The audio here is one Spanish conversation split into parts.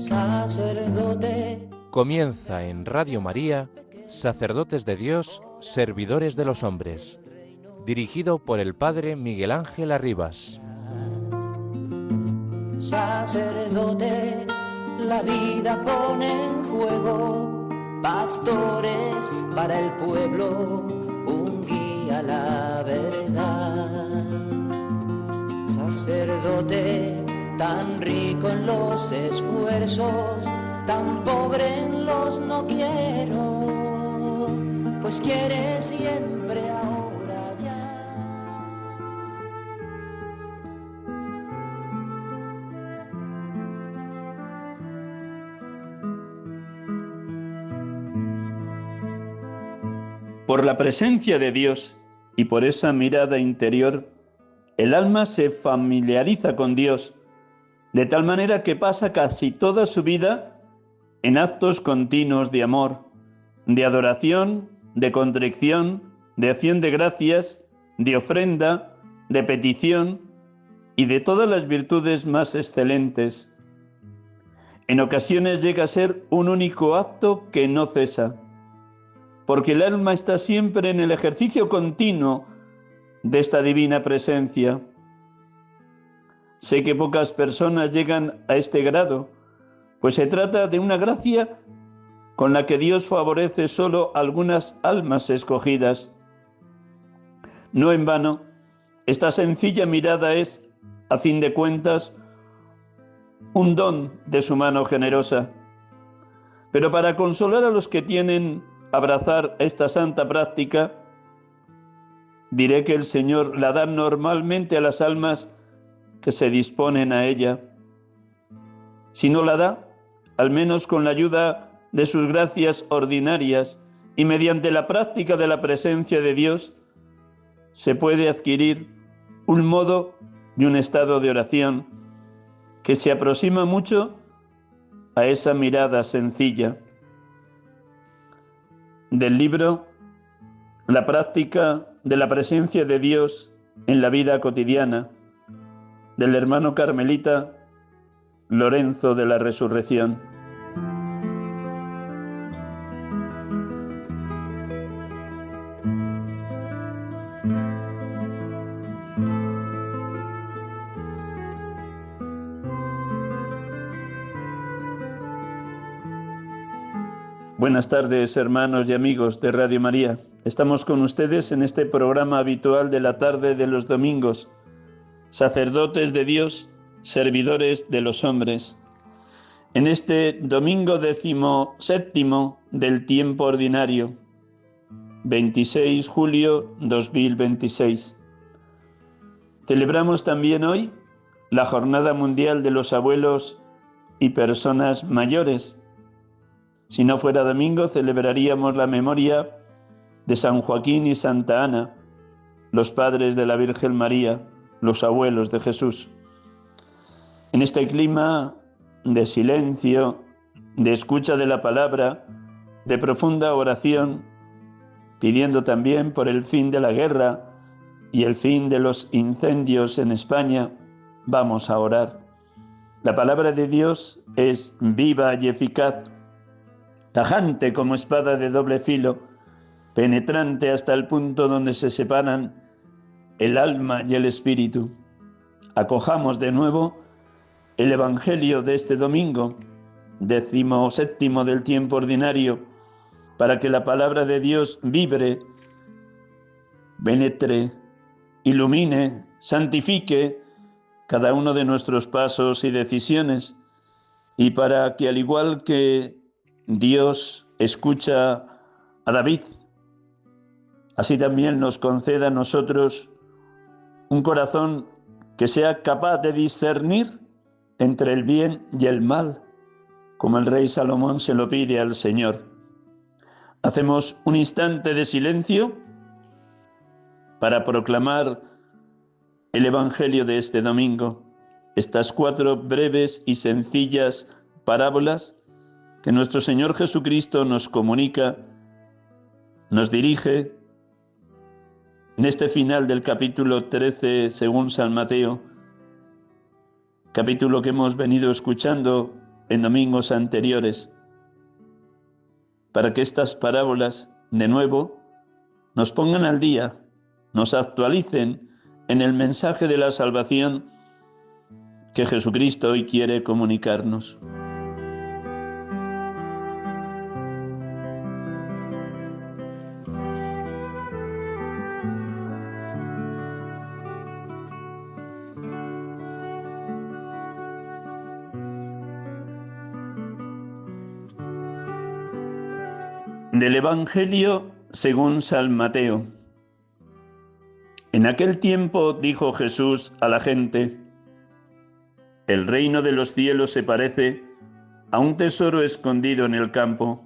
sacerdote. Comienza en Radio María, Sacerdotes de Dios, Servidores de los Hombres, dirigido por el Padre Miguel Ángel Arribas. Sacerdote, la vida pone en juego, pastores para el pueblo, un guía a la verdad. Sacerdote, tan rico en los esfuerzos, tan pobre en los no quiero, pues quiere siempre ahora ya. Por la presencia de Dios y por esa mirada interior, el alma se familiariza con Dios, de tal manera que pasa casi toda su vida en actos continuos de amor, de adoración, de contrición, de acción de gracias, de ofrenda, de petición y de todas las virtudes más excelentes. En ocasiones llega a ser un único acto que no cesa, porque el alma está siempre en el ejercicio continuo de esta divina presencia. Sé que pocas personas llegan a este grado, pues se trata de una gracia con la que Dios favorece solo algunas almas escogidas. No en vano, esta sencilla mirada es, a fin de cuentas, un don de su mano generosa. Pero para consolar a los que tienen abrazar esta santa práctica, diré que el Señor la da normalmente a las almas que se disponen a ella. Si no la da, al menos con la ayuda de sus gracias ordinarias y mediante la práctica de la presencia de Dios, se puede adquirir un modo y un estado de oración que se aproxima mucho a esa mirada sencilla. Del libro La práctica de la presencia de Dios en la vida cotidiana, del hermano carmelita Lorenzo de la Resurrección. Buenas tardes, hermanos y amigos de Radio María. Estamos con ustedes en este programa habitual de la tarde de los domingos, Sacerdotes de Dios, Servidores de los Hombres. En este domingo 17º del tiempo ordinario, 26 de julio 2026. Celebramos también hoy la Jornada Mundial de los Abuelos y Personas Mayores. Si no fuera domingo, celebraríamos la memoria de San Joaquín y Santa Ana, los padres de la Virgen María, los abuelos de Jesús. En este clima de silencio, de escucha de la palabra, de profunda oración, pidiendo también por el fin de la guerra y el fin de los incendios en España, vamos a orar. La palabra de Dios es viva y eficaz, tajante como espada de doble filo, penetrante hasta el punto donde se separan el alma y el espíritu. Acojamos de nuevo el Evangelio de este domingo, 17º del tiempo ordinario, para que la palabra de Dios vibre, penetre, ilumine, santifique cada uno de nuestros pasos y decisiones, y para que, al igual que Dios escucha a David, así también nos conceda a nosotros un corazón que sea capaz de discernir entre el bien y el mal, como el rey Salomón se lo pide al Señor. Hacemos un instante de silencio para proclamar el Evangelio de este domingo, estas 4 breves y sencillas parábolas que nuestro Señor Jesucristo nos comunica, nos dirige en este final del capítulo 13 según San Mateo, capítulo que hemos venido escuchando en domingos anteriores, para que estas parábolas, de nuevo, nos pongan al día, nos actualicen en el mensaje de la salvación que Jesucristo hoy quiere comunicarnos. Del Evangelio según San Mateo. En aquel tiempo dijo Jesús a la gente: el reino de los cielos se parece a un tesoro escondido en el campo.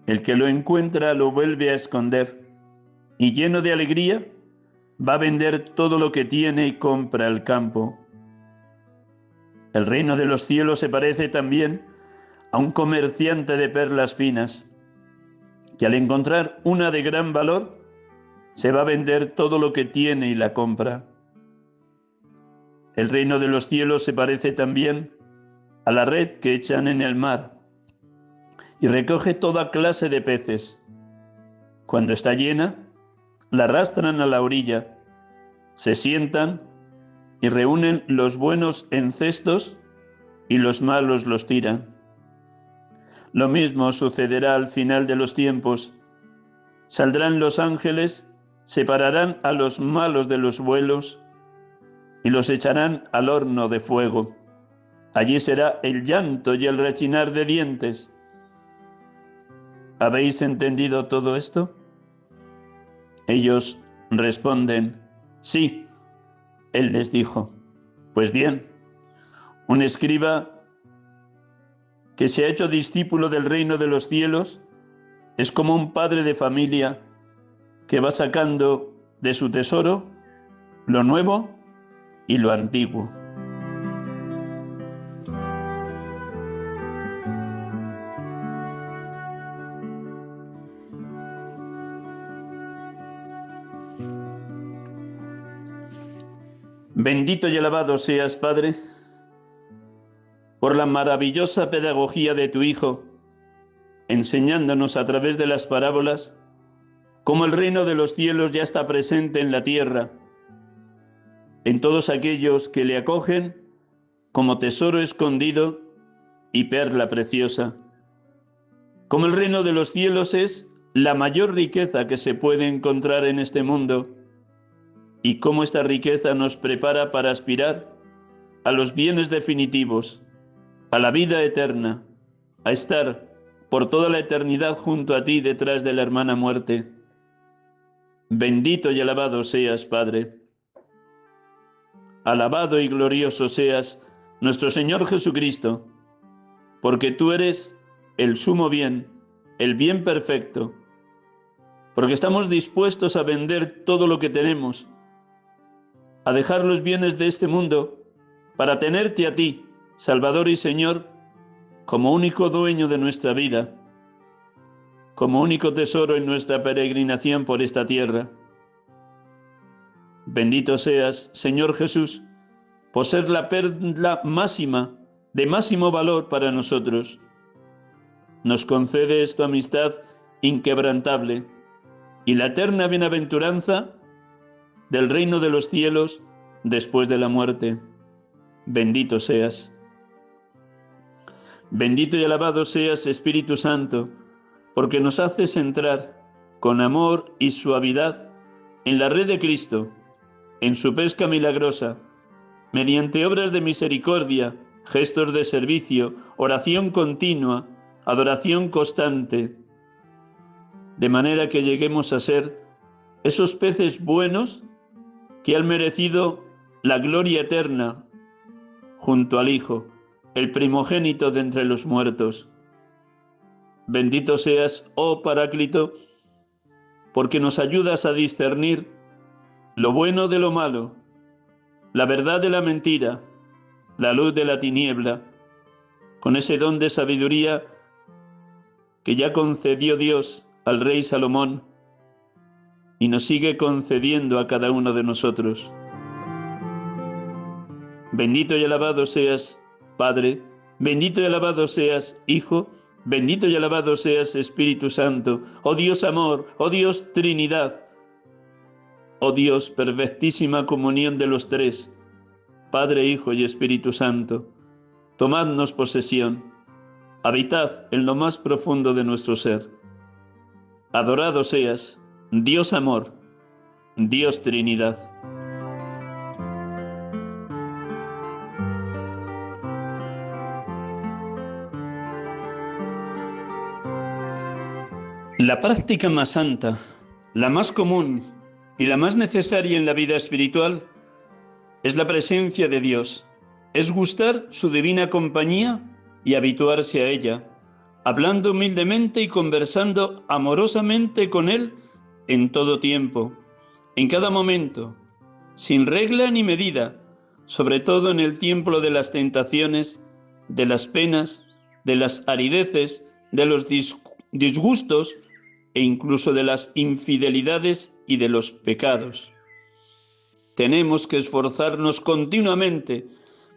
El que lo encuentra lo vuelve a esconder y, lleno de alegría, va a vender todo lo que tiene y compra el campo. El reino de los cielos se parece también a un comerciante de perlas finas, que al encontrar una de gran valor, se va a vender todo lo que tiene y la compra. El reino de los cielos se parece también a la red que echan en el mar y recoge toda clase de peces. Cuando está llena, la arrastran a la orilla, se sientan y reúnen los buenos en cestos y los malos los tiran. Lo mismo sucederá al final de los tiempos. Saldrán los ángeles, separarán a los malos de los buenos y los echarán al horno de fuego. Allí será el llanto y el rechinar de dientes. ¿Habéis entendido todo esto? Ellos responden: sí. Él les dijo: pues bien, un escriba que se ha hecho discípulo del reino de los cielos es como un padre de familia que va sacando de su tesoro lo nuevo y lo antiguo. Bendito y alabado seas, Padre, por la maravillosa pedagogía de tu Hijo, enseñándonos a través de las parábolas cómo el reino de los cielos ya está presente en la tierra, en todos aquellos que le acogen como tesoro escondido y perla preciosa. Como el reino de los cielos es la mayor riqueza que se puede encontrar en este mundo, y cómo esta riqueza nos prepara para aspirar a los bienes definitivos, a la vida eterna, a estar por toda la eternidad junto a ti detrás de la hermana muerte. Bendito y alabado seas, Padre. Alabado y glorioso seas, nuestro Señor Jesucristo, porque tú eres el sumo bien, el bien perfecto, porque estamos dispuestos a vender todo lo que tenemos, a dejar los bienes de este mundo para tenerte a ti, Salvador y Señor, como único dueño de nuestra vida, como único tesoro en nuestra peregrinación por esta tierra. Bendito seas, Señor Jesús, por ser la perla máxima, de máximo valor para nosotros. Nos concedes tu amistad inquebrantable y la eterna bienaventuranza del reino de los cielos después de la muerte. Bendito seas. Bendito y alabado seas, Espíritu Santo, porque nos haces entrar con amor y suavidad en la red de Cristo, en su pesca milagrosa, mediante obras de misericordia, gestos de servicio, oración continua, adoración constante, de manera que lleguemos a ser esos peces buenos que han merecido la gloria eterna junto al Hijo, el primogénito de entre los muertos. Bendito seas, oh Paráclito, porque nos ayudas a discernir lo bueno de lo malo, la verdad de la mentira, la luz de la tiniebla, con ese don de sabiduría que ya concedió Dios al rey Salomón y nos sigue concediendo a cada uno de nosotros. Bendito y alabado seas, Padre, Bendito y alabado seas, Hijo, bendito y alabado seas, Espíritu Santo, oh Dios amor, oh Dios Trinidad, oh Dios perfectísima comunión de los tres, Padre, Hijo y Espíritu Santo. Tomadnos posesión, habitad en lo más profundo de nuestro ser. Adorado seas, Dios amor, Dios Trinidad. La práctica más santa, la más común y la más necesaria en la vida espiritual es la presencia de Dios, es gustar su divina compañía y habituarse a ella, hablando humildemente y conversando amorosamente con Él en todo tiempo, en cada momento, sin regla ni medida, sobre todo en el tiempo de las tentaciones, de las penas, de las arideces, de los disgustos e incluso de las infidelidades y de los pecados. Tenemos que esforzarnos continuamente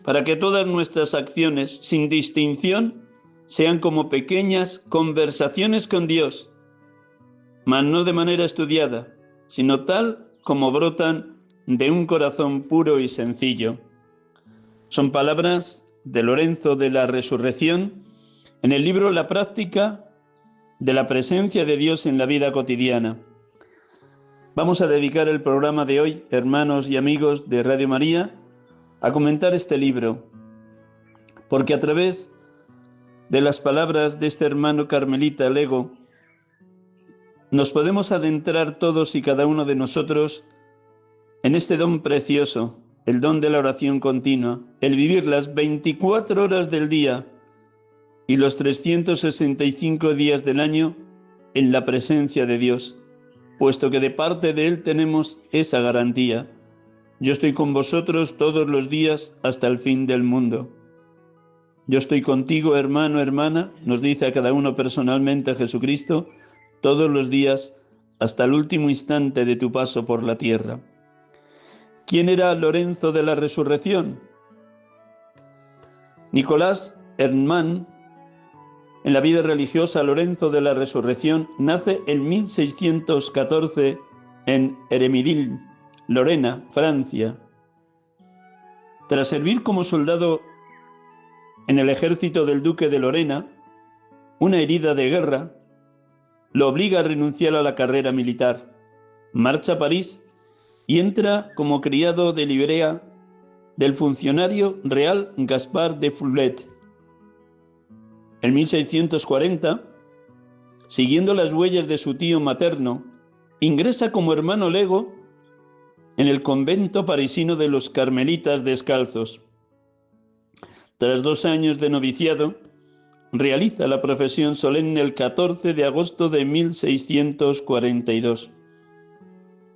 para que todas nuestras acciones, sin distinción, sean como pequeñas conversaciones con Dios, mas no de manera estudiada, sino tal como brotan de un corazón puro y sencillo. Son palabras de Lorenzo de la Resurrección en el libro La práctica de la presencia de Dios en la vida cotidiana. Vamos a dedicar el programa de hoy, hermanos y amigos de Radio María, a comentar este libro, porque a través de las palabras de este hermano carmelita Lego, nos podemos adentrar todos y cada uno de nosotros en este don precioso, el don de la oración continua, el vivir las 24 horas del día y los 365 días del año en la presencia de Dios, puesto que de parte de Él tenemos esa garantía. Yo estoy con vosotros todos los días hasta el fin del mundo. Yo estoy contigo, hermano, hermana, nos dice a cada uno personalmente Jesucristo, todos los días hasta el último instante de tu paso por la tierra. ¿Quién era Lorenzo de la Resurrección? Nicolás Hermann, en la vida religiosa Lorenzo de la Resurrección, nace en 1614 en Eremidil, Lorena, Francia. Tras servir como soldado en el ejército del duque de Lorena, una herida de guerra lo obliga a renunciar a la carrera militar. Marcha a París y entra como criado de librea del funcionario real Gaspar de Foulet. En 1640, siguiendo las huellas de su tío materno, ingresa como hermano lego en el convento parisino de los Carmelitas Descalzos. Tras 2 años de noviciado, realiza la profesión solemne el 14 de agosto de 1642.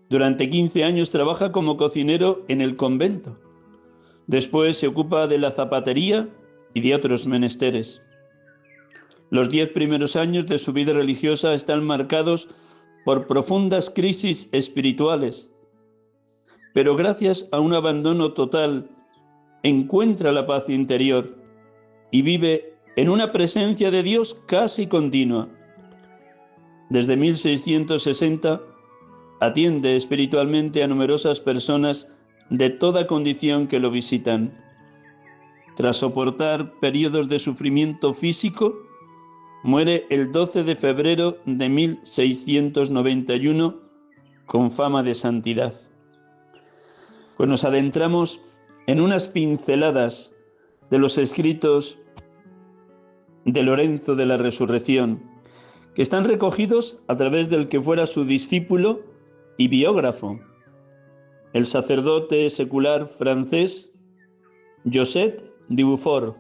Durante 15 años trabaja como cocinero en el convento. Después se ocupa de la zapatería y de otros menesteres. Los 10 primeros años de su vida religiosa están marcados por profundas crisis espirituales, pero gracias a un abandono total encuentra la paz interior y vive en una presencia de Dios casi continua. Desde 1660 atiende espiritualmente a numerosas personas de toda condición que lo visitan. Tras soportar periodos de sufrimiento físico, muere el 12 de febrero de 1691 con fama de santidad. Pues nos adentramos en unas pinceladas de los escritos de Lorenzo de la Resurrección, que están recogidos a través del que fuera su discípulo y biógrafo, el sacerdote secular francés Joseph de Beaufort,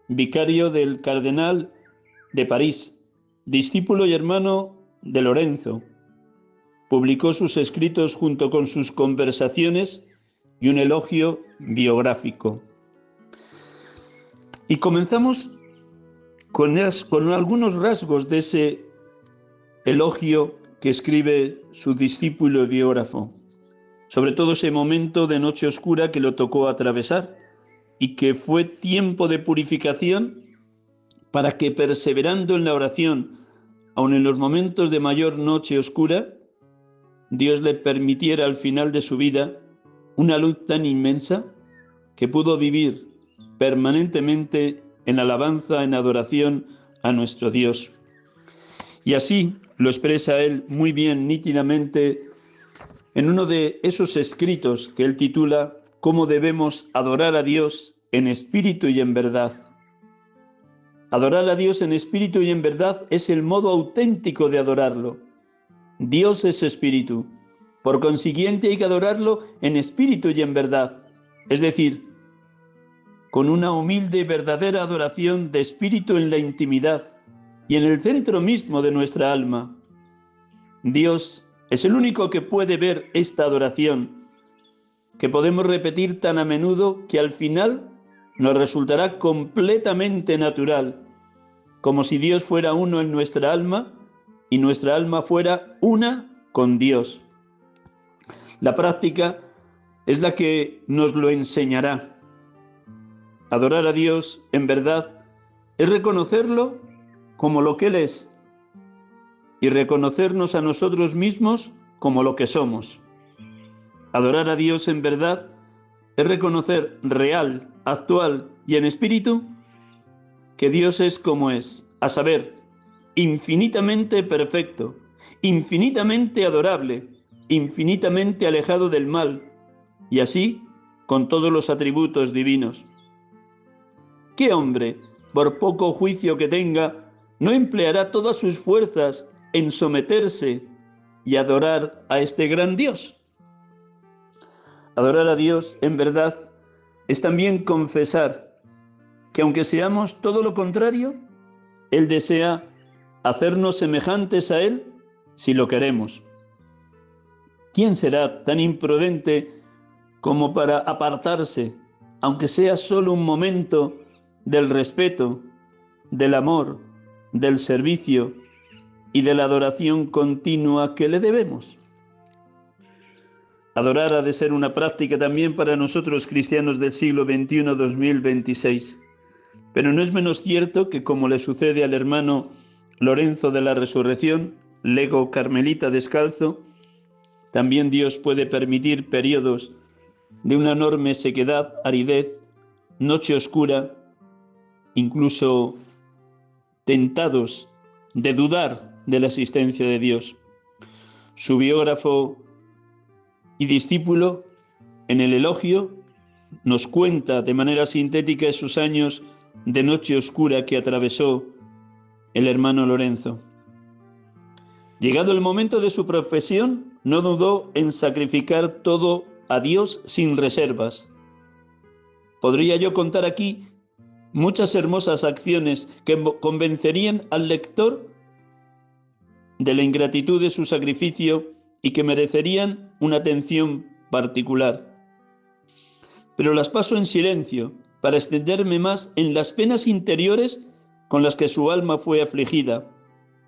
vicario del cardenal de París, discípulo y hermano de Lorenzo. Publicó sus escritos junto con sus conversaciones y un elogio biográfico. Y comenzamos con algunos rasgos de ese elogio que escribe su discípulo y biógrafo, sobre todo ese momento de noche oscura que lo tocó atravesar, y que fue tiempo de purificación para que, perseverando en la oración, aun en los momentos de mayor noche oscura, Dios le permitiera al final de su vida una luz tan inmensa que pudo vivir permanentemente en alabanza, en adoración a nuestro Dios. Y así lo expresa él muy bien, nítidamente, en uno de esos escritos que él titula «Cómo debemos adorar a Dios en espíritu y en verdad». Adorar a Dios en espíritu y en verdad es el modo auténtico de adorarlo. Dios es espíritu. Por consiguiente, hay que adorarlo en espíritu y en verdad. Es decir, con una humilde y verdadera adoración de espíritu en la intimidad y en el centro mismo de nuestra alma. Dios es el único que puede ver esta adoración, que podemos repetir tan a menudo que al final nos resultará completamente natural, como si Dios fuera uno en nuestra alma y nuestra alma fuera una con Dios. La práctica es la que nos lo enseñará. Adorar a Dios en verdad es reconocerlo como lo que Él es y reconocernos a nosotros mismos como lo que somos. Adorar a Dios en verdad es reconocer real, actual y en espíritu que Dios es como es, a saber, infinitamente perfecto, infinitamente adorable, infinitamente alejado del mal, y así con todos los atributos divinos. ¿Qué hombre, por poco juicio que tenga, no empleará todas sus fuerzas en someterse y adorar a este gran Dios? Adorar a Dios en verdad es también confesar que aunque seamos todo lo contrario, Él desea hacernos semejantes a Él si lo queremos. ¿Quién será tan imprudente como para apartarse, aunque sea solo un momento, del respeto, del amor, del servicio y de la adoración continua que le debemos? Adorar ha de ser una práctica también para nosotros cristianos del siglo XXI, 2026. Pero no es menos cierto que, como le sucede al hermano Lorenzo de la Resurrección, lego carmelita descalzo, también Dios puede permitir periodos de una enorme sequedad, aridez, noche oscura, incluso tentados de dudar de la existencia de Dios. Su biógrafo y discípulo, en el Elogio, nos cuenta de manera sintética esos años de noche oscura que atravesó el hermano Lorenzo. Llegado el momento de su profesión, no dudó en sacrificar todo a Dios sin reservas. Podría yo contar aquí muchas hermosas acciones que convencerían al lector de la ingratitud de su sacrificio y que merecerían una atención particular. Pero las paso en silencio para extenderme más en las penas interiores con las que su alma fue afligida,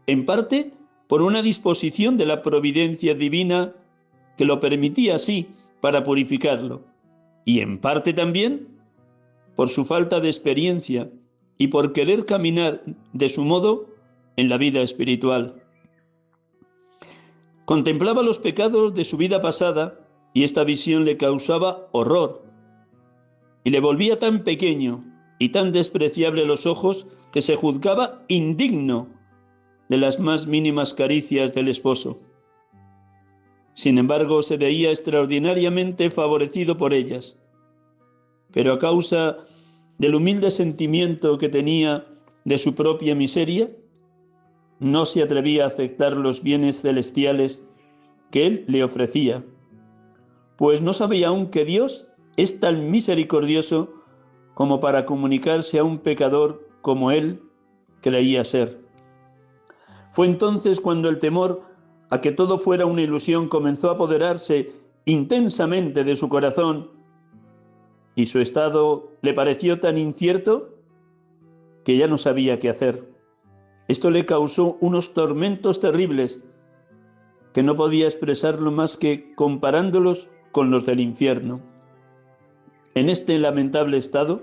en parte por una disposición de la providencia divina que lo permitía así para purificarlo, y en parte también por su falta de experiencia y por querer caminar de su modo en la vida espiritual. Contemplaba los pecados de su vida pasada y esta visión le causaba horror y le volvía tan pequeño y tan despreciable a los ojos que se juzgaba indigno de las más mínimas caricias del esposo. Sin embargo, se veía extraordinariamente favorecido por ellas, pero a causa del humilde sentimiento que tenía de su propia miseria, no se atrevía a aceptar los bienes celestiales que él le ofrecía, pues no sabía aún que Dios es tan misericordioso como para comunicarse a un pecador como él creía ser. Fue entonces cuando el temor a que todo fuera una ilusión comenzó a apoderarse intensamente de su corazón y su estado le pareció tan incierto que ya no sabía qué hacer. Esto le causó unos tormentos terribles que no podía expresarlo más que comparándolos con los del infierno. En este lamentable estado,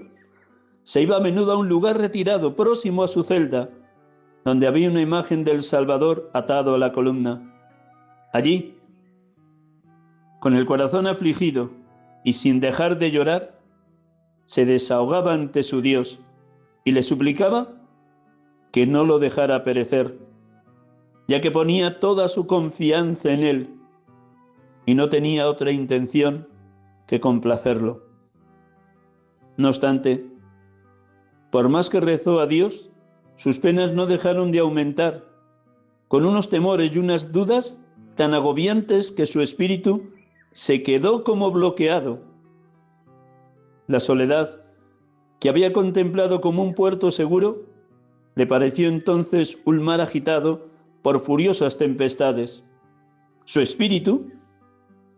se iba a menudo a un lugar retirado, próximo a su celda, donde había una imagen del Salvador atado a la columna. Allí, con el corazón afligido y sin dejar de llorar, se desahogaba ante su Dios y le suplicaba que no lo dejara perecer, ya que ponía toda su confianza en él y no tenía otra intención que complacerlo. No obstante, por más que rezó a Dios, sus penas no dejaron de aumentar, con unos temores y unas dudas tan agobiantes que su espíritu se quedó como bloqueado. La soledad, que había contemplado como un puerto seguro, le pareció entonces un mar agitado por furiosas tempestades. Su espíritu,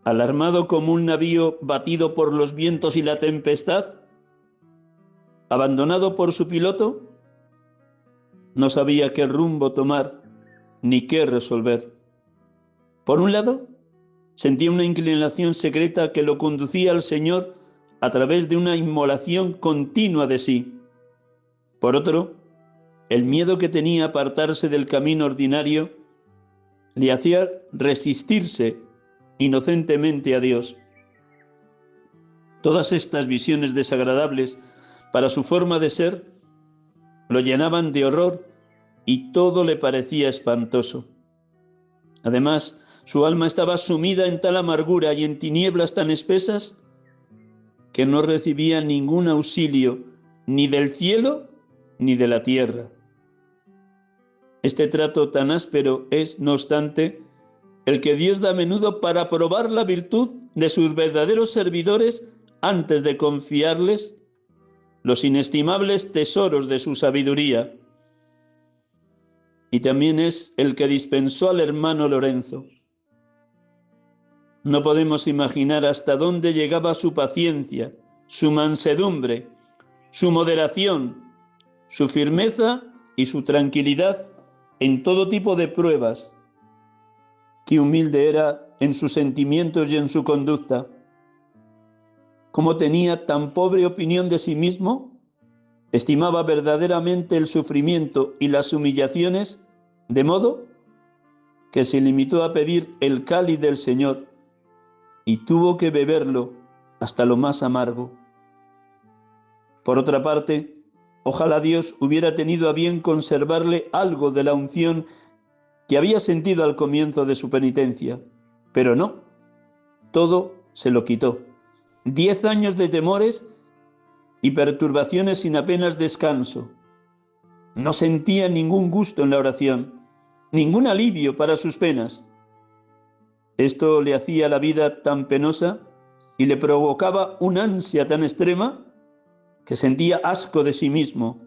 alarmado como un navío batido por los vientos y la tempestad, abandonado por su piloto, no sabía qué rumbo tomar ni qué resolver. Por un lado, sentía una inclinación secreta que lo conducía al Señor a través de una inmolación continua de sí. Por otro, el miedo que tenía a apartarse del camino ordinario le hacía resistirse inocentemente a Dios. Todas estas visiones desagradables para su forma de ser lo llenaban de horror y todo le parecía espantoso. Además, su alma estaba sumida en tal amargura y en tinieblas tan espesas que no recibía ningún auxilio ni del cielo ni de la tierra. Este trato tan áspero es, no obstante, el que Dios da a menudo para probar la virtud de sus verdaderos servidores antes de confiarles los inestimables tesoros de su sabiduría. Y también es el que dispensó al hermano Lorenzo. No podemos imaginar hasta dónde llegaba su paciencia, su mansedumbre, su moderación, su firmeza y su tranquilidad en todo tipo de pruebas. Qué humilde era en sus sentimientos y en su conducta. Cómo tenía tan pobre opinión de sí mismo, estimaba verdaderamente el sufrimiento y las humillaciones, de modo que se limitó a pedir el cáliz del Señor y tuvo que beberlo hasta lo más amargo. Por otra parte, ojalá Dios hubiera tenido a bien conservarle algo de la unción que había sentido al comienzo de su penitencia, pero no, todo se lo quitó. 10 años de temores y perturbaciones sin apenas descanso. No sentía ningún gusto en la oración, ningún alivio para sus penas. Esto le hacía la vida tan penosa y le provocaba una ansia tan extrema que sentía asco de sí mismo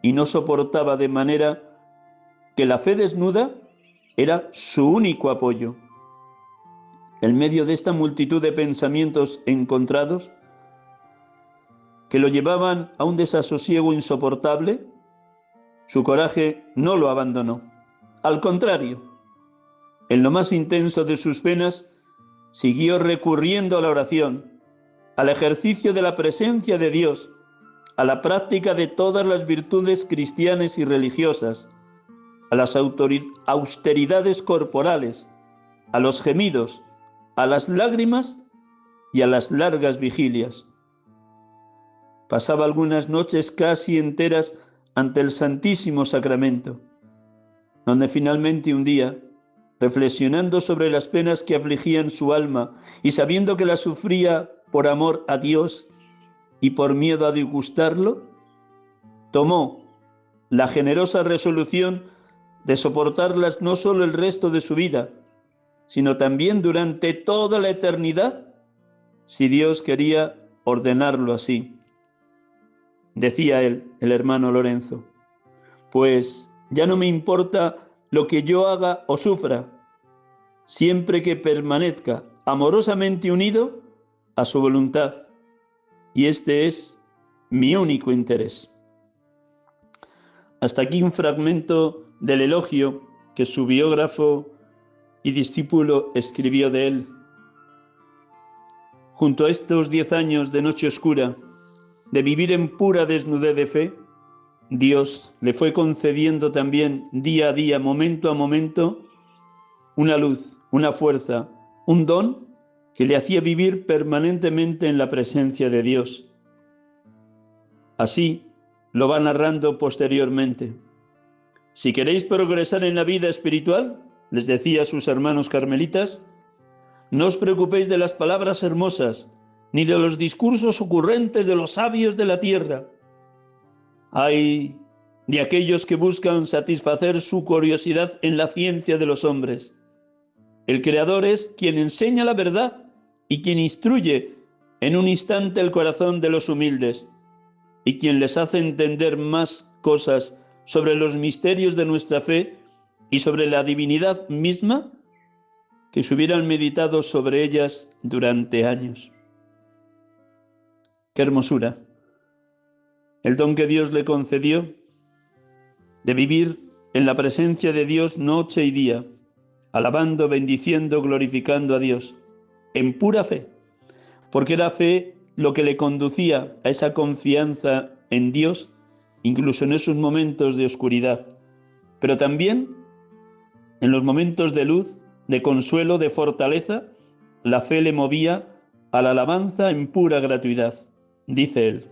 y no soportaba, de manera que la fe desnuda era su único apoyo. En medio de esta multitud de pensamientos encontrados que lo llevaban a un desasosiego insoportable, su coraje no lo abandonó. Al contrario, en lo más intenso de sus penas, siguió recurriendo a la oración, al ejercicio de la presencia de Dios, a la práctica de todas las virtudes cristianas y religiosas, a las austeridades corporales, a los gemidos, a las lágrimas y a las largas vigilias. Pasaba algunas noches casi enteras ante el Santísimo Sacramento, donde finalmente un día, reflexionando sobre las penas que afligían su alma y sabiendo que las sufría por amor a Dios y por miedo a disgustarlo, tomó la generosa resolución de soportarlas no solo el resto de su vida, sino también durante toda la eternidad, si Dios quería ordenarlo así. Decía él, el hermano Lorenzo, pues ya no me importa lo que yo haga o sufra, siempre que permanezca amorosamente unido a su voluntad, y este es mi único interés. Hasta aquí un fragmento del elogio que su biógrafo y discípulo escribió de él. junto a estos 10 años de noche oscura, de vivir en pura desnudez de fe, Dios le fue concediendo también día a día, momento a momento, una luz, una fuerza, un don que le hacía vivir permanentemente en la presencia de Dios. Así lo va narrando posteriormente. Si queréis progresar en la vida espiritual, les decía a sus hermanos carmelitas, no os preocupéis de las palabras hermosas, ni de los discursos ocurrentes de los sabios de la tierra. Hay de aquellos que buscan satisfacer su curiosidad en la ciencia de los hombres. El Creador es quien enseña la verdad y quien instruye en un instante el corazón de los humildes y quien les hace entender más cosas sobre los misterios de nuestra fe y sobre la divinidad misma que se hubieran meditado sobre ellas durante años. ¡Qué hermosura! El don que Dios le concedió de vivir en la presencia de Dios noche y día, alabando, bendiciendo, glorificando a Dios, en pura fe, porque era fe lo que le conducía a esa confianza en Dios, incluso en esos momentos de oscuridad, pero también en los momentos de luz, de consuelo, de fortaleza, la fe le movía a la alabanza en pura gratuidad. Dice él,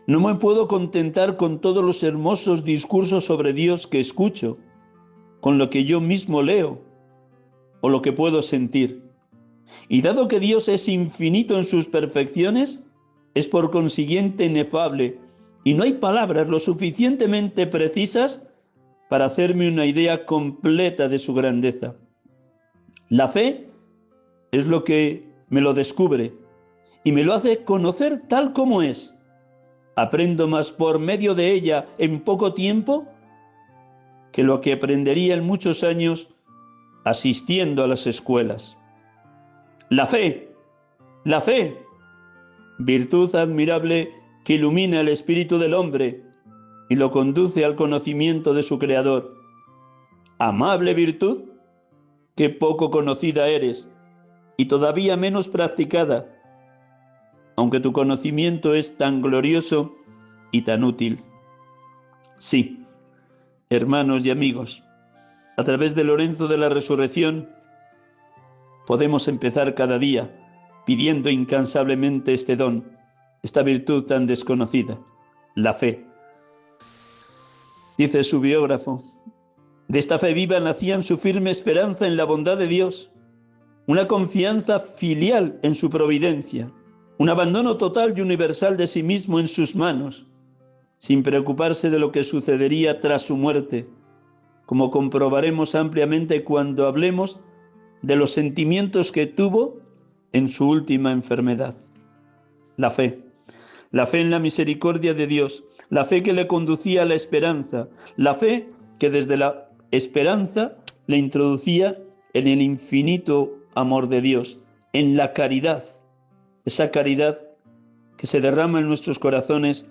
no me puedo contentar con todos los hermosos discursos sobre Dios que escucho, con lo que yo mismo leo o lo que puedo sentir. Y dado que Dios es infinito en sus perfecciones, es por consiguiente inefable, y no hay palabras lo suficientemente precisas para hacerme una idea completa de su grandeza. La fe es lo que me lo descubre y me lo hace conocer tal como es. Aprendo más por medio de ella en poco tiempo que lo que aprendería en muchos años asistiendo a las escuelas. La fe, virtud admirable que ilumina el espíritu del hombre y lo conduce al conocimiento de su Creador. Amable virtud, que poco conocida eres y todavía menos practicada, aunque tu conocimiento es tan glorioso y tan útil. Sí, hermanos y amigos, a través de Lorenzo de la Resurrección podemos empezar cada día pidiendo incansablemente este don, esta virtud tan desconocida, la fe. Dice su biógrafo, de esta fe viva nacían su firme esperanza en la bondad de Dios, una confianza filial en su providencia, un abandono total y universal de sí mismo en sus manos, sin preocuparse de lo que sucedería tras su muerte, como comprobaremos ampliamente cuando hablemos de los sentimientos que tuvo en su última enfermedad. La fe en la misericordia de Dios, la fe que le conducía a la esperanza, la fe que desde la esperanza le introducía en el infinito amor de Dios, en la caridad, esa caridad que se derrama en nuestros corazones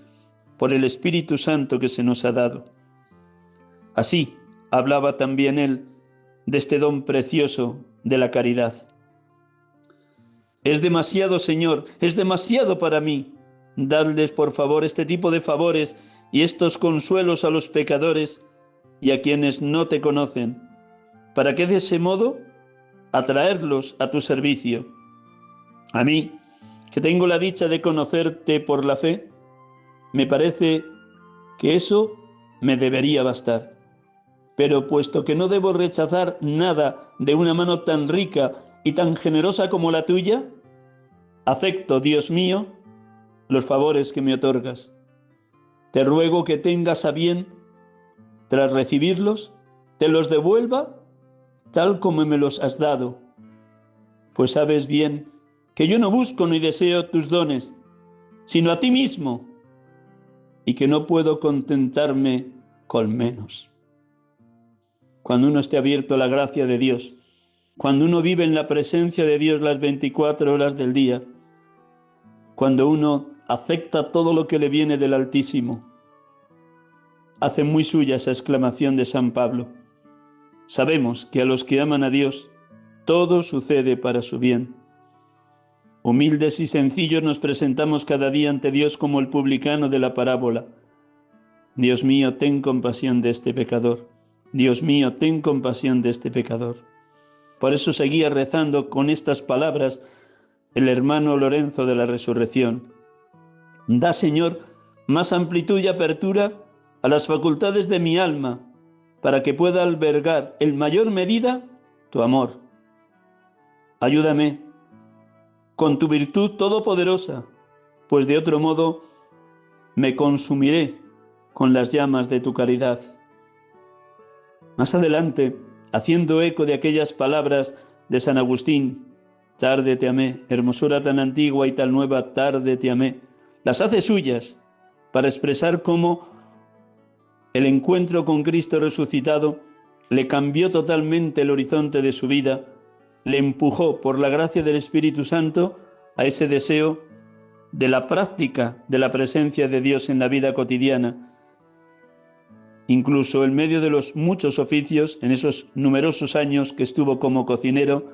por el Espíritu Santo que se nos ha dado. Así hablaba también él de este don precioso de la caridad. Es demasiado, Señor, es demasiado para mí. Dadles, por favor, este tipo de favores y estos consuelos a los pecadores y a quienes no te conocen, para que de ese modo atraerlos a tu servicio. A mí, que tengo la dicha de conocerte por la fe, me parece que eso me debería bastar. Pero puesto que no debo rechazar nada de una mano tan rica y tan generosa como la tuya, acepto, Dios mío, los favores que me otorgas. Te ruego que tengas a bien, tras recibirlos, te los devuelva tal como me los has dado, pues sabes bien que yo no busco ni deseo tus dones, sino a ti mismo, y que no puedo contentarme con menos. Cuando uno esté abierto a la gracia de Dios, cuando uno vive en la presencia de Dios las 24 horas del día, cuando uno acepta todo lo que le viene del Altísimo, hace muy suya esa exclamación de San Pablo. Sabemos que a los que aman a Dios, todo sucede para su bien. Humildes y sencillos nos presentamos cada día ante Dios como el publicano de la parábola. Dios mío, ten compasión de este pecador. Dios mío, ten compasión de este pecador. Por eso seguía rezando con estas palabras el hermano Lorenzo de la Resurrección. Da, Señor, más amplitud y apertura a las facultades de mi alma, para que pueda albergar en mayor medida tu amor. Ayúdame con tu virtud todopoderosa, pues de otro modo me consumiré con las llamas de tu caridad. Más adelante, haciendo eco de aquellas palabras de San Agustín, tarde te amé, hermosura tan antigua y tan nueva, tarde te amé, las hace suyas para expresar cómo el encuentro con Cristo resucitado le cambió totalmente el horizonte de su vida, le empujó por la gracia del Espíritu Santo a ese deseo de la práctica de la presencia de Dios en la vida cotidiana. Incluso en medio de los muchos oficios, en esos numerosos años que estuvo como cocinero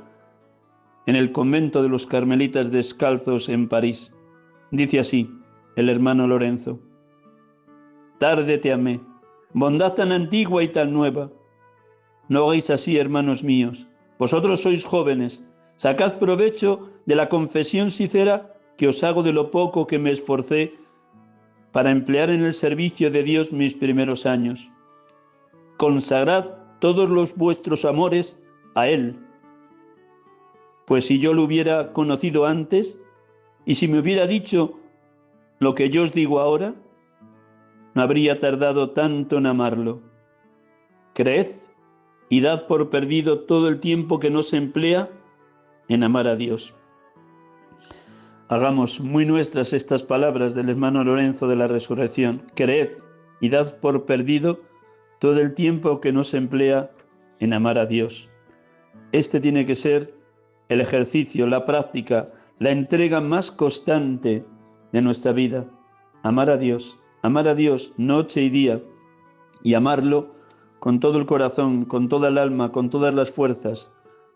en el convento de los Carmelitas Descalzos en París. Dice así el hermano Lorenzo: tarde te amé, bondad tan antigua y tan nueva. No hagáis así, hermanos míos. Vosotros sois jóvenes, sacad provecho de la confesión sincera que os hago de lo poco que me esforcé para emplear en el servicio de Dios mis primeros años. Consagrad todos los vuestros amores a Él, pues si yo lo hubiera conocido antes, y si me hubiera dicho lo que yo os digo ahora, no habría tardado tanto en amarlo. Creed y dad por perdido todo el tiempo que no se emplea en amar a Dios. Hagamos muy nuestras estas palabras del hermano Lorenzo de la Resurrección. Creed y dad por perdido todo el tiempo que no se emplea en amar a Dios. Este tiene que ser el ejercicio, la práctica, la entrega más constante de nuestra vida. Amar a Dios noche y día, y amarlo con todo el corazón, con toda el alma, con todas las fuerzas,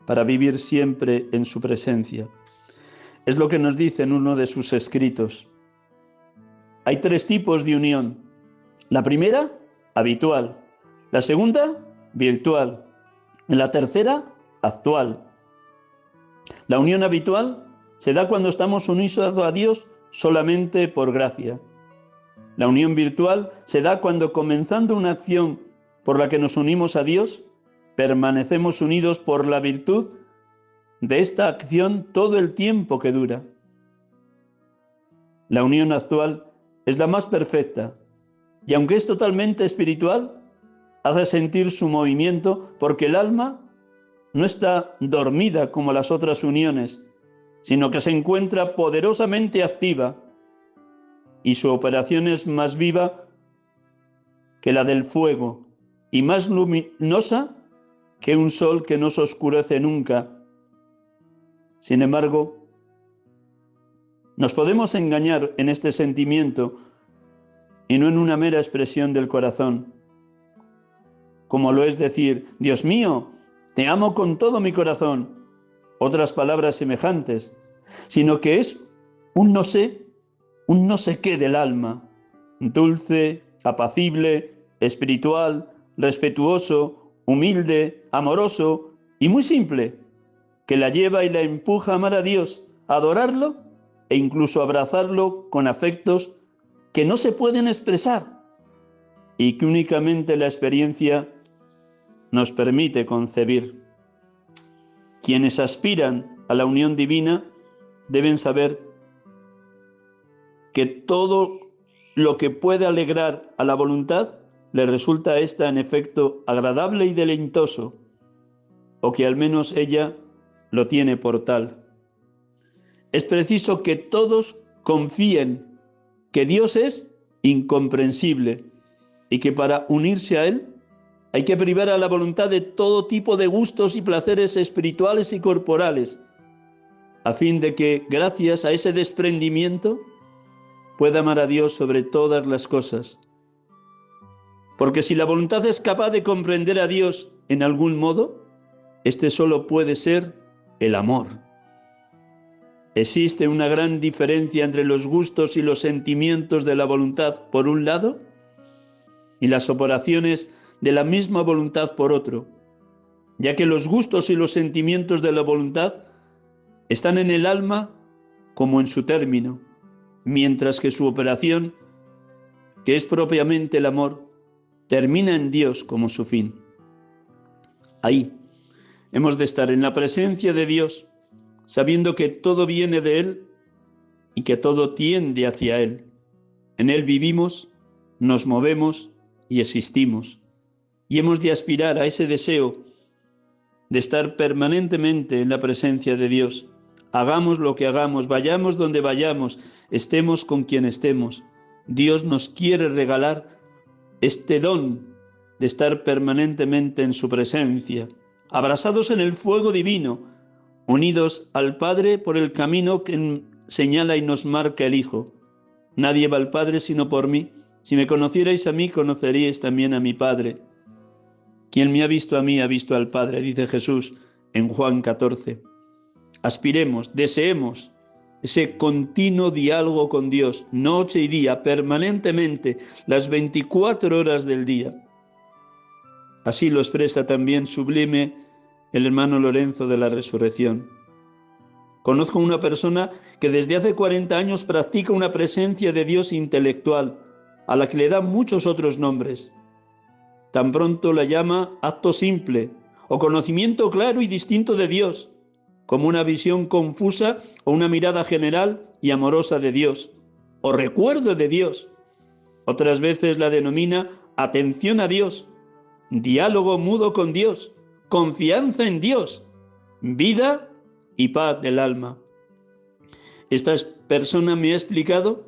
para vivir siempre en su presencia. Es lo que nos dice en uno de sus escritos. Hay 3 tipos de unión. La primera, habitual. La segunda, virtual. La tercera, actual. La unión habitual se da cuando estamos unidos a Dios solamente por gracia. La unión virtual se da cuando, comenzando una acción por la que nos unimos a Dios, permanecemos unidos por la virtud de esta acción todo el tiempo que dura. La unión actual es la más perfecta, y aunque es totalmente espiritual, hace sentir su movimiento porque el alma no está dormida como las otras uniones, sino que se encuentra poderosamente activa, y su operación es más viva que la del fuego y más luminosa que un sol que no se oscurece nunca. Sin embargo, nos podemos engañar en este sentimiento y no en una mera expresión del corazón, como lo es decir: Dios mío, te amo con todo mi corazón, otras palabras semejantes, sino que es un no sé qué del alma, dulce, apacible, espiritual, respetuoso, humilde, amoroso y muy simple, que la lleva y la empuja a amar a Dios, a adorarlo e incluso a abrazarlo con afectos que no se pueden expresar y que únicamente la experiencia nos permite concebir. Quienes aspiran a la unión divina deben saber que todo lo que puede alegrar a la voluntad le resulta a esta en efecto agradable y deleitoso, o que al menos ella lo tiene por tal. Es preciso que todos confíen que Dios es incomprensible y que para unirse a Él hay que privar a la voluntad de todo tipo de gustos y placeres espirituales y corporales, a fin de que, gracias a ese desprendimiento, pueda amar a Dios sobre todas las cosas. Porque si la voluntad es capaz de comprender a Dios en algún modo, este solo puede ser el amor. ¿Existe una gran diferencia entre los gustos y los sentimientos de la voluntad por un lado y las operaciones de la misma voluntad por otro? Ya que los gustos y los sentimientos de la voluntad están en el alma como en su término, mientras que su operación, que es propiamente el amor, termina en Dios como su fin. Ahí hemos de estar en la presencia de Dios, sabiendo que todo viene de Él y que todo tiende hacia Él. En Él vivimos, nos movemos y existimos. Y hemos de aspirar a ese deseo de estar permanentemente en la presencia de Dios. Hagamos lo que hagamos, vayamos donde vayamos, estemos con quien estemos. Dios nos quiere regalar este don de estar permanentemente en su presencia, abrazados en el fuego divino, unidos al Padre por el camino que señala y nos marca el Hijo. Nadie va al Padre sino por mí. Si me conocierais a mí, conoceríais también a mi Padre. Quien me ha visto a mí, ha visto al Padre, dice Jesús en Juan 14. Aspiremos, deseemos ese continuo diálogo con Dios, noche y día, permanentemente, las 24 horas del día. Así lo expresa también sublime el hermano Lorenzo de la Resurrección. Conozco una persona que desde hace 40 años practica una presencia de Dios intelectual, a la que le da muchos otros nombres. Tan pronto la llama acto simple, o conocimiento claro y distinto de Dios, como una visión confusa o una mirada general y amorosa de Dios, o recuerdo de Dios. Otras veces la denomina atención a Dios, diálogo mudo con Dios, confianza en Dios, vida y paz del alma. Esta persona me ha explicado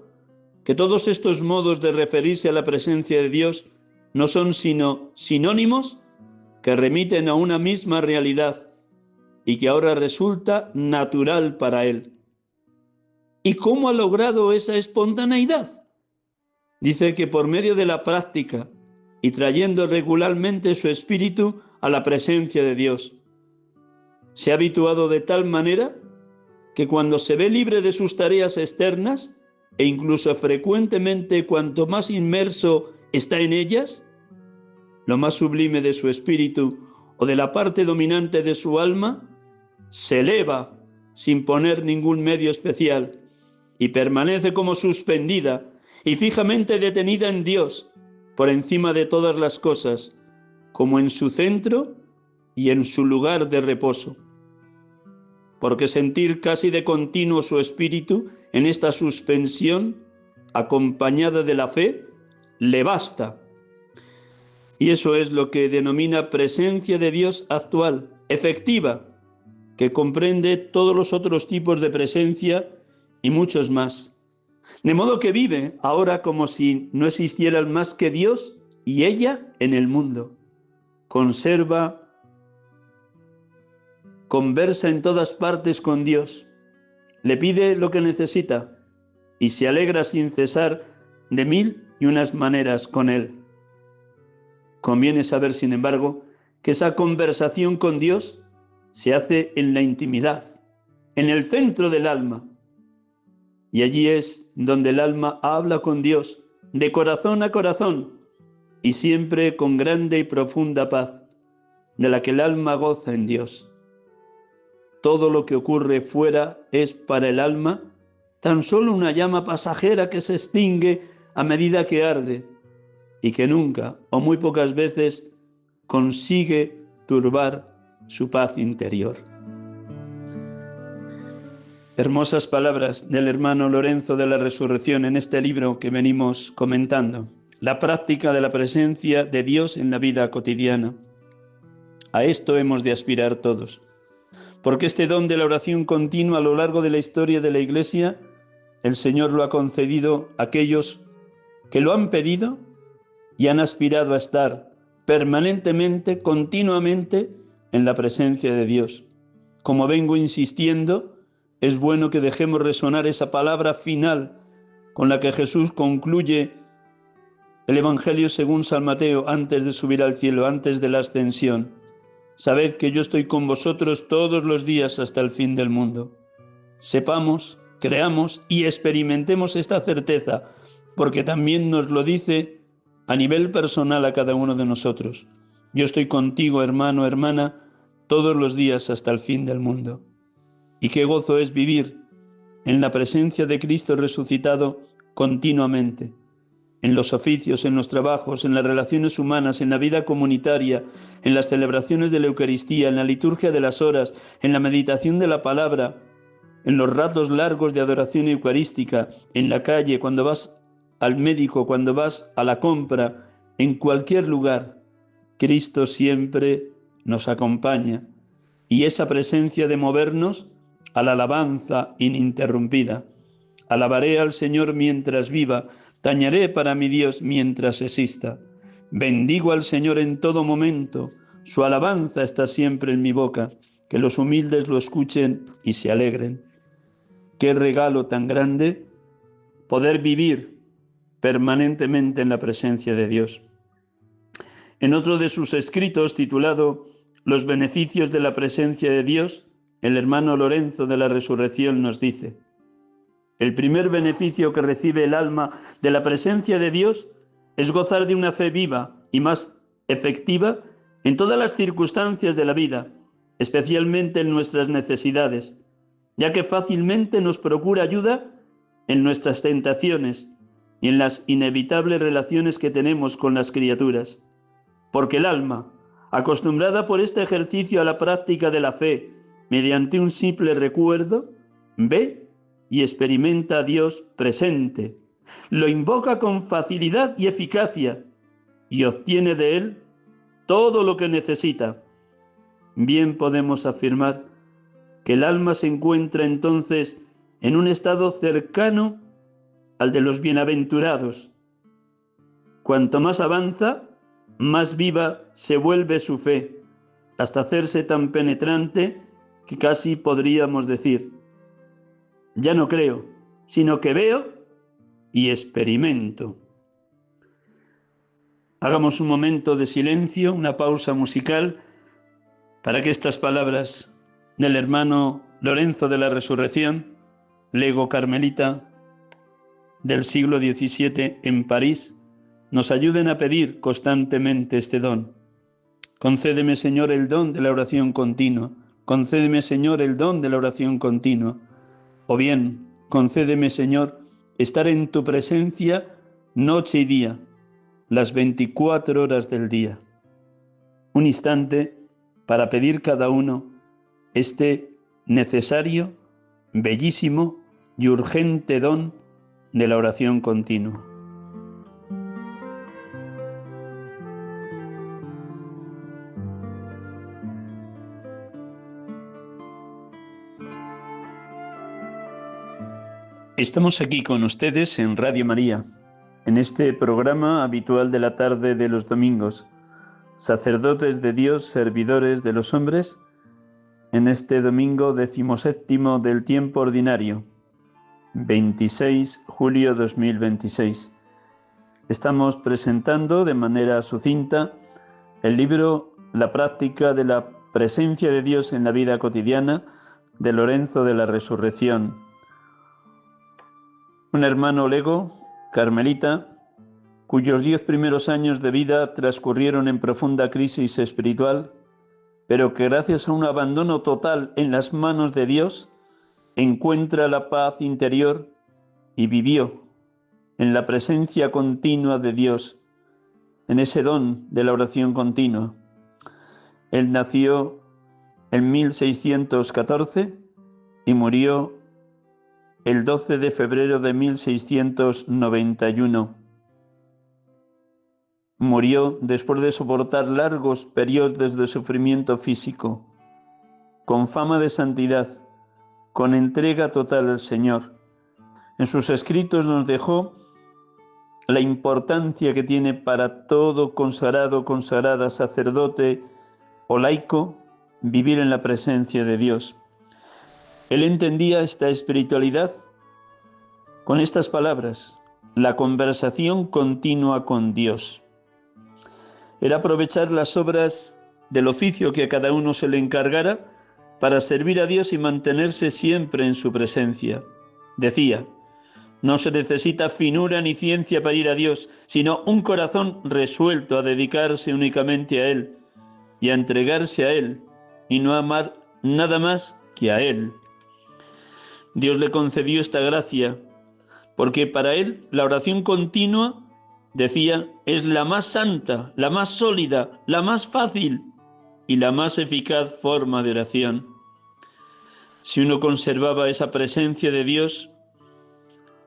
que todos estos modos de referirse a la presencia de Dios no son sino sinónimos que remiten a una misma realidad y que ahora resulta natural para él. ¿Y cómo ha logrado esa espontaneidad? Dice que por medio de la práctica y trayendo regularmente su espíritu a la presencia de Dios. Se ha habituado de tal manera que cuando se ve libre de sus tareas externas, e incluso frecuentemente cuanto más inmerso está en ellas, lo más sublime de su espíritu o de la parte dominante de su alma, se eleva sin poner ningún medio especial y permanece como suspendida y fijamente detenida en Dios, por encima de todas las cosas, como en su centro y en su lugar de reposo. Porque sentir casi de continuo su espíritu en esta suspensión, acompañada de la fe, le basta. Y eso es lo que denomina presencia de Dios actual, efectiva, que comprende todos los otros tipos de presencia y muchos más. De modo que vive ahora como si no existieran más que Dios y ella en el mundo. Conversa en todas partes con Dios, le pide lo que necesita y se alegra sin cesar de mil y unas maneras con Él. Conviene saber, sin embargo, que esa conversación con Dios se hace en la intimidad, en el centro del alma, y allí es donde el alma habla con Dios, de corazón a corazón, y siempre con grande y profunda paz, de la que el alma goza en Dios. Todo lo que ocurre fuera es para el alma tan solo una llama pasajera que se extingue a medida que arde y que nunca o muy pocas veces consigue turbar su paz interior. Hermosas palabras del hermano Lorenzo de la Resurrección en este libro que venimos comentando, la práctica de la presencia de Dios en la vida cotidiana. A esto hemos de aspirar todos, porque este don de la oración continua a lo largo de la historia de la Iglesia, el Señor lo ha concedido a aquellos que lo han pedido y han aspirado a estar permanentemente, continuamente en la presencia de Dios. Como vengo insistiendo, es bueno que dejemos resonar esa palabra final con la que Jesús concluye el Evangelio según San Mateo antes de subir al cielo, antes de la ascensión. Sabed que yo estoy con vosotros todos los días hasta el fin del mundo. sepamos, creamos y experimentemos esta certeza, porque también nos lo dice a nivel personal a cada uno de nosotros. Yo estoy contigo, hermano, hermana, todos los días hasta el fin del mundo. Y qué gozo es vivir en la presencia de Cristo resucitado continuamente, en los oficios, en los trabajos, en las relaciones humanas, en la vida comunitaria, en las celebraciones de la Eucaristía, en la liturgia de las horas, en la meditación de la palabra, en los ratos largos de adoración eucarística, en la calle, cuando vas al médico, cuando vas a la compra, en cualquier lugar. Cristo siempre nos acompaña y esa presencia de movernos a la alabanza ininterrumpida. Alabaré al Señor mientras viva, tañeré para mi Dios mientras exista. Bendigo al Señor en todo momento, su alabanza está siempre en mi boca, que los humildes lo escuchen y se alegren. Qué regalo tan grande poder vivir permanentemente en la presencia de Dios. En otro de sus escritos, titulado Los beneficios de la presencia de Dios, el hermano Lorenzo de la Resurrección nos dice: el primer beneficio que recibe el alma de la presencia de Dios es gozar de una fe viva y más efectiva en todas las circunstancias de la vida, especialmente en nuestras necesidades, ya que fácilmente nos procura ayuda en nuestras tentaciones y en las inevitables relaciones que tenemos con las criaturas. Porque el alma, acostumbrada por este ejercicio a la práctica de la fe, mediante un simple recuerdo, ve y experimenta a Dios presente, lo invoca con facilidad y eficacia y obtiene de Él todo lo que necesita. Bien podemos afirmar que el alma se encuentra entonces en un estado cercano al de los bienaventurados. Cuanto más avanza, más viva se vuelve su fe, hasta hacerse tan penetrante que casi podríamos decir: ya no creo, sino que veo y experimento. Hagamos un momento de silencio, una pausa musical, para que estas palabras del hermano Lorenzo de la Resurrección, lego carmelita del siglo XVII en París, nos ayuden a pedir constantemente este don. Concédeme, Señor, el don de la oración continua. Concédeme, Señor, el don de la oración continua. O bien, concédeme, Señor, estar en tu presencia noche y día, las 24 horas del día. Un instante para pedir cada uno este necesario, bellísimo y urgente don de la oración continua. Estamos aquí con ustedes en Radio María, en este programa habitual de la tarde de los domingos, sacerdotes de Dios, servidores de los hombres, en este domingo 17º del tiempo ordinario, 26 de julio 2026. Estamos presentando de manera sucinta el libro La práctica de la presencia de Dios en la vida cotidiana de Lorenzo de la Resurrección, un hermano lego, carmelita, cuyos 10 primeros años de vida transcurrieron en profunda crisis espiritual, pero que gracias a un abandono total en las manos de Dios, encuentra la paz interior y vivió en la presencia continua de Dios, en ese don de la oración continua. Él nació en 1614 y murió el 12 de febrero de 1691. Murió después de soportar largos periodos de sufrimiento físico, con fama de santidad, con entrega total al Señor. En sus escritos nos dejó la importancia que tiene para todo consagrado, consagrada, sacerdote o laico, vivir en la presencia de Dios. Él entendía esta espiritualidad con estas palabras: la conversación continua con Dios. Era aprovechar las obras del oficio que a cada uno se le encargara para servir a Dios y mantenerse siempre en su presencia. Decía: no se necesita finura ni ciencia para ir a Dios, sino un corazón resuelto a dedicarse únicamente a Él y a entregarse a Él y no amar nada más que a Él. Dios le concedió esta gracia porque para Él la oración continua, decía, es la más santa, la más sólida, la más fácil y la más eficaz forma de oración. Si uno conservaba esa presencia de Dios,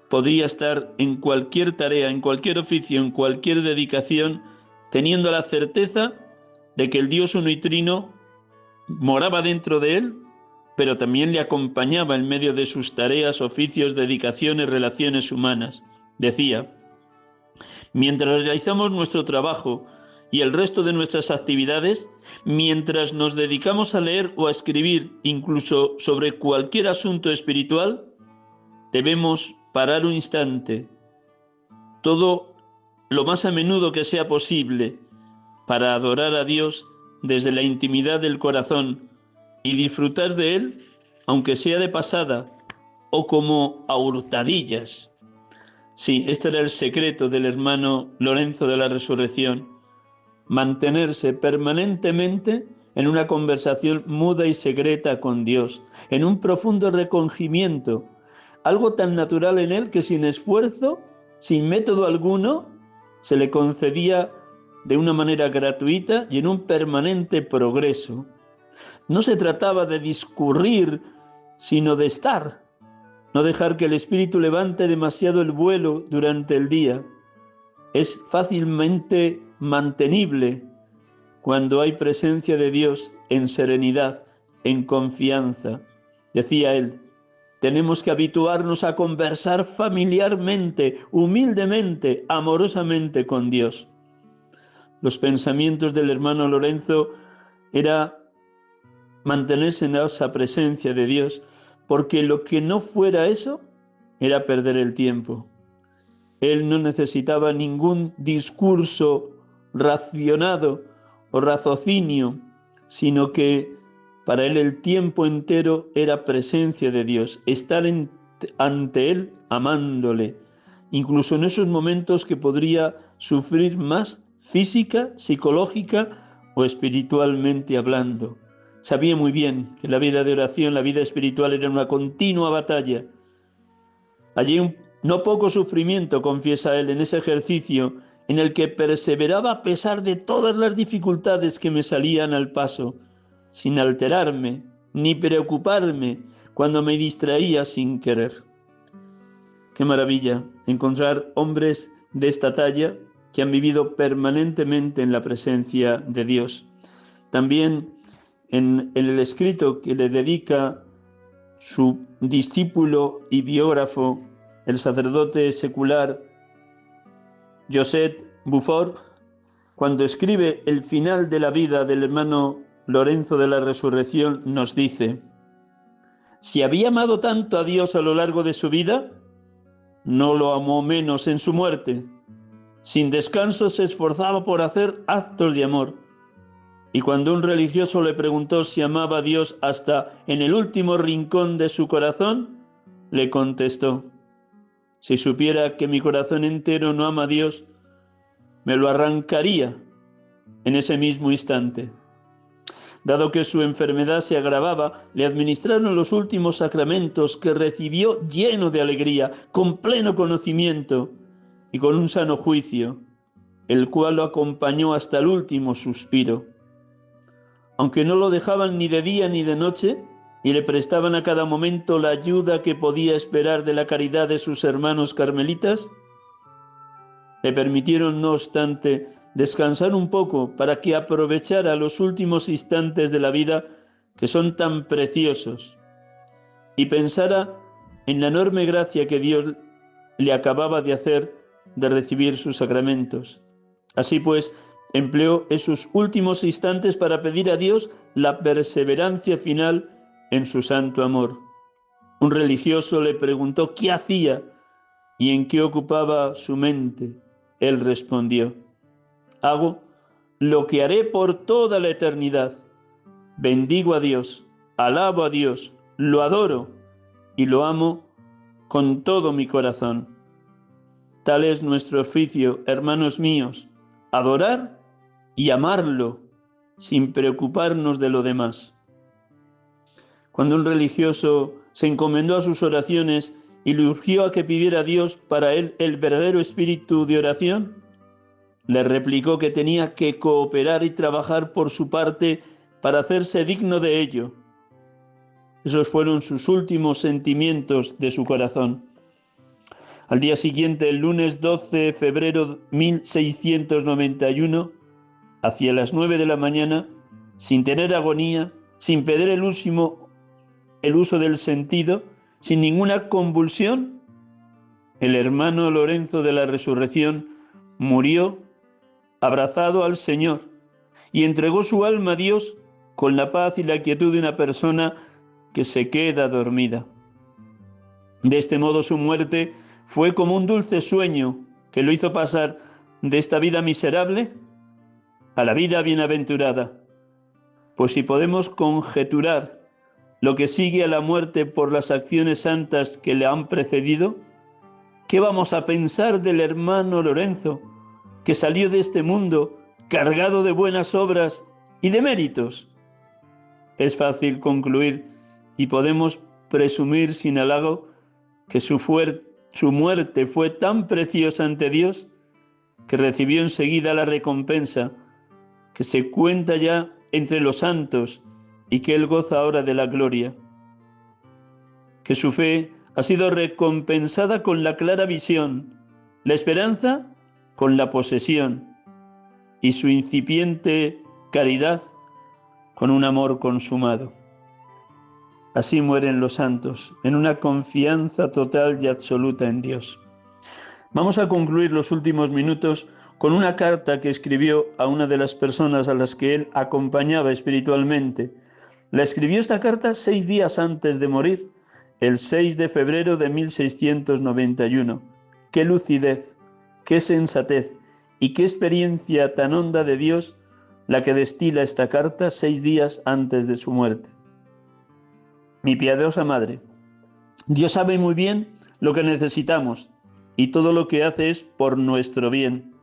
podría estar en cualquier tarea, en cualquier oficio, en cualquier dedicación, teniendo la certeza de que el Dios uno y trino moraba dentro de él, pero también le acompañaba en medio de sus tareas, oficios, dedicaciones, relaciones humanas. Decía: mientras realizamos nuestro trabajo y el resto de nuestras actividades, mientras nos dedicamos a leer o a escribir, incluso sobre cualquier asunto espiritual, debemos parar un instante, todo lo más a menudo que sea posible, para adorar a Dios desde la intimidad del corazón y disfrutar de Él, aunque sea de pasada o como a hurtadillas. Sí, este era el secreto del hermano Lorenzo de la Resurrección: mantenerse permanentemente en una conversación muda y secreta con Dios, en un profundo recogimiento, algo tan natural en él que sin esfuerzo, sin método alguno, se le concedía de una manera gratuita y en un permanente progreso. No se trataba de discurrir, sino de estar, no dejar que el espíritu levante demasiado el vuelo durante el día. Es fácilmente mantenible cuando hay presencia de Dios en serenidad, en confianza. Decía él: tenemos que habituarnos a conversar familiarmente, humildemente, amorosamente con Dios. Los pensamientos del hermano Lorenzo era mantenerse en esa presencia de Dios, porque lo que no fuera eso era perder el tiempo. Él no necesitaba ningún discurso racionado o raciocinio, sino que para él el tiempo entero era presencia de Dios, estar ante Él amándole, incluso en esos momentos que podría sufrir más física, psicológica o espiritualmente hablando. Sabía muy bien que la vida de oración, la vida espiritual era una continua batalla. Allí no poco sufrimiento, confiesa él, en ese ejercicio en el que perseveraba a pesar de todas las dificultades que me salían al paso, sin alterarme ni preocuparme cuando me distraía sin querer. Qué maravilla encontrar hombres de esta talla que han vivido permanentemente en la presencia de Dios. También en el escrito que le dedica su discípulo y biógrafo, el sacerdote secular Joseph Bufford, cuando escribe el final de la vida del hermano Lorenzo de la Resurrección, nos dice: si había amado tanto a Dios a lo largo de su vida, no lo amó menos en su muerte. Sin descanso se esforzaba por hacer actos de amor. Y cuando un religioso le preguntó si amaba a Dios hasta en el último rincón de su corazón, le contestó: si supiera que mi corazón entero no ama a Dios, me lo arrancaría en ese mismo instante. Dado que su enfermedad se agravaba, le administraron los últimos sacramentos que recibió lleno de alegría, con pleno conocimiento y con un sano juicio, el cual lo acompañó hasta el último suspiro. Aunque no lo dejaban ni de día ni de noche, y le prestaban a cada momento la ayuda que podía esperar de la caridad de sus hermanos carmelitas, le permitieron, no obstante, descansar un poco para que aprovechara los últimos instantes de la vida, que son tan preciosos, y pensara en la enorme gracia que Dios le acababa de hacer de recibir sus sacramentos. Así pues, empleó esos últimos instantes para pedir a Dios la perseverancia final en su santo amor. Un religioso le preguntó qué hacía y en qué ocupaba su mente. Él respondió: hago lo que haré por toda la eternidad. Bendigo a Dios, alabo a Dios, lo adoro y lo amo con todo mi corazón. Tal es nuestro oficio, hermanos míos, adorar y amarlo sin preocuparnos de lo demás. Cuando un religioso se encomendó a sus oraciones y le urgió a que pidiera a Dios para él el verdadero espíritu de oración, le replicó que tenía que cooperar y trabajar por su parte para hacerse digno de ello. Esos fueron sus últimos sentimientos de su corazón. Al día siguiente, el lunes 12 de febrero de 1691, hacia las 9 de la mañana, sin tener agonía, sin perder el uso del sentido, sin ninguna convulsión, el hermano Lorenzo de la Resurrección murió abrazado al Señor y entregó su alma a Dios con la paz y la quietud de una persona que se queda dormida. De este modo su muerte fue como un dulce sueño que lo hizo pasar de esta vida miserable a la vida bienaventurada. Pues si podemos conjeturar lo que sigue a la muerte por las acciones santas que le han precedido, ¿qué vamos a pensar del hermano Lorenzo, que salió de este mundo cargado de buenas obras y de méritos? Es fácil concluir y podemos presumir sin halago que su muerte fue tan preciosa ante Dios que recibió enseguida la recompensa que se cuenta ya entre los santos y que él goza ahora de la gloria. Que su fe ha sido recompensada con la clara visión, la esperanza con la posesión y su incipiente caridad con un amor consumado. Así mueren los santos, en una confianza total y absoluta en Dios. Vamos a concluir los últimos minutos con una carta que escribió a una de las personas a las que él acompañaba espiritualmente. La escribió esta carta 6 días antes de morir, el 6 de febrero de 1691. ¡Qué lucidez, qué sensatez y qué experiencia tan honda de Dios la que destila esta carta 6 días antes de su muerte! Mi piadosa madre, Dios sabe muy bien lo que necesitamos y todo lo que hace es por nuestro bien.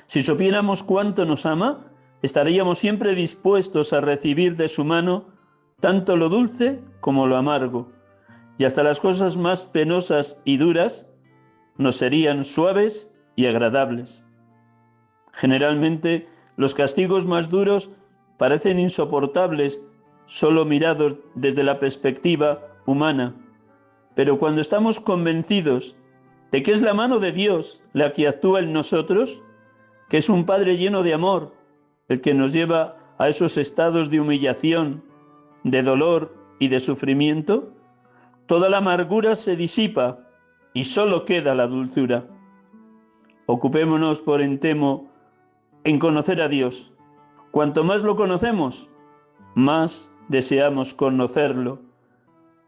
Si supiéramos cuánto nos ama, estaríamos siempre dispuestos a recibir de su mano tanto lo dulce como lo amargo, y hasta las cosas más penosas y duras nos serían suaves y agradables. Generalmente, los castigos más duros parecen insoportables solo mirados desde la perspectiva humana, pero cuando estamos convencidos de que es la mano de Dios la que actúa en nosotros, que es un Padre lleno de amor el que nos lleva a esos estados de humillación, de dolor y de sufrimiento, toda la amargura se disipa y solo queda la dulzura. Ocupémonos por entero en conocer a Dios. Cuanto más lo conocemos, más deseamos conocerlo.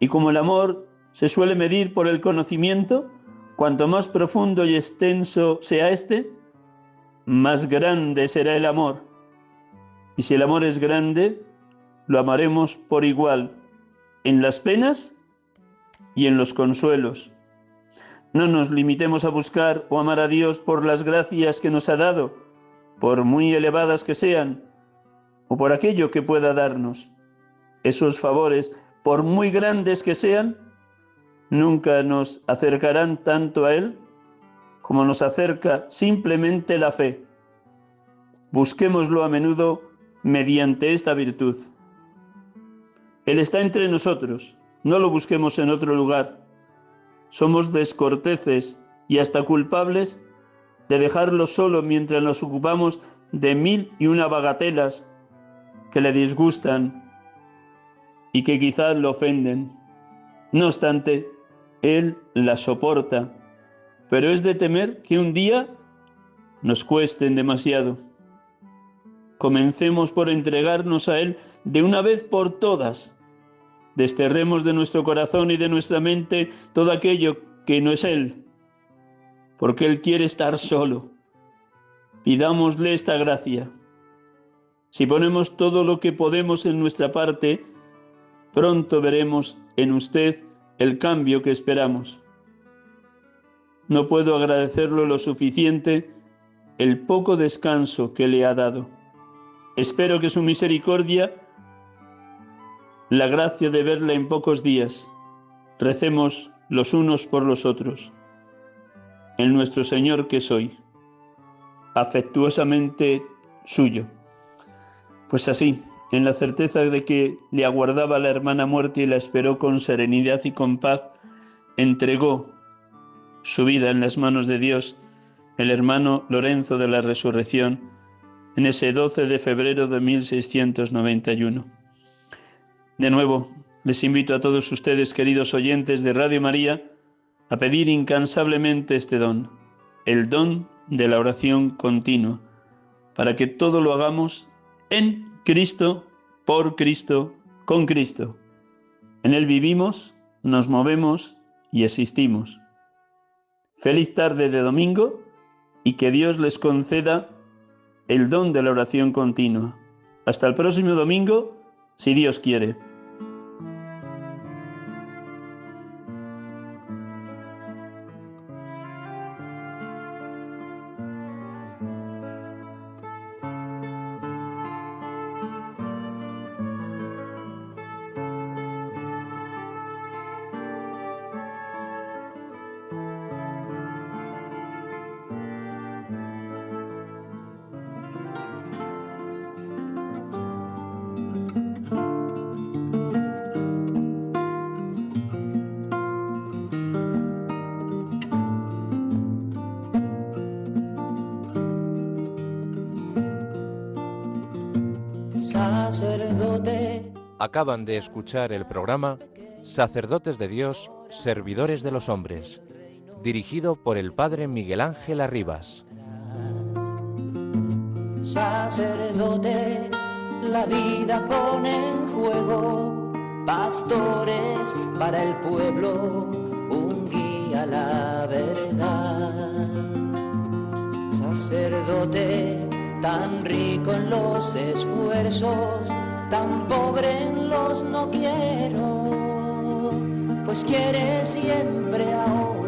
Y como el amor se suele medir por el conocimiento, cuanto más profundo y extenso sea este, más grande será el amor. Y si el amor es grande, lo amaremos por igual, en las penas y en los consuelos. No nos limitemos a buscar o amar a Dios por las gracias que nos ha dado, por muy elevadas que sean, o por aquello que pueda darnos. Esos favores, por muy grandes que sean, nunca nos acercarán tanto a Él como nos acerca simplemente la fe. Busquémoslo a menudo mediante esta virtud. Él está entre nosotros, no lo busquemos en otro lugar. Somos descorteses y hasta culpables de dejarlo solo mientras nos ocupamos de 1001 bagatelas que le disgustan y que quizás lo ofenden. No obstante, Él las soporta, pero es de temer que un día nos cuesten demasiado. Comencemos por entregarnos a Él de una vez por todas. Desterremos de nuestro corazón y de nuestra mente todo aquello que no es Él, porque Él quiere estar solo. Pidámosle esta gracia. Si ponemos todo lo que podemos en nuestra parte, pronto veremos en usted el cambio que esperamos. No puedo agradecerlo lo suficiente el poco descanso que le ha dado. Espero que su misericordia, la gracia de verla en pocos días, recemos los unos por los otros. En nuestro Señor que soy, afectuosamente suyo. Pues así, en la certeza de que le aguardaba la hermana muerte y la esperó con serenidad y con paz, entregó su vida en las manos de Dios el hermano Lorenzo de la Resurrección en ese 12 de febrero de 1691. De nuevo, les invito a todos ustedes, queridos oyentes de Radio María, a pedir incansablemente este don, el don de la oración continua, para que todo lo hagamos en Cristo, por Cristo, con Cristo. En Él vivimos, nos movemos y existimos. Feliz tarde de domingo y que Dios les conceda el don de la oración continua. Hasta el próximo domingo, si Dios quiere. Sacerdote. Acaban de escuchar el programa Sacerdotes de Dios, Servidores de los Hombres, dirigido por el Padre Miguel Ángel Arribas. Sacerdote, la vida pone en juego, pastores para el pueblo, un guía a la verdad. Sacerdote, tan rico en los esfuerzos, tan pobre en los no quiero, pues quiere siempre ahora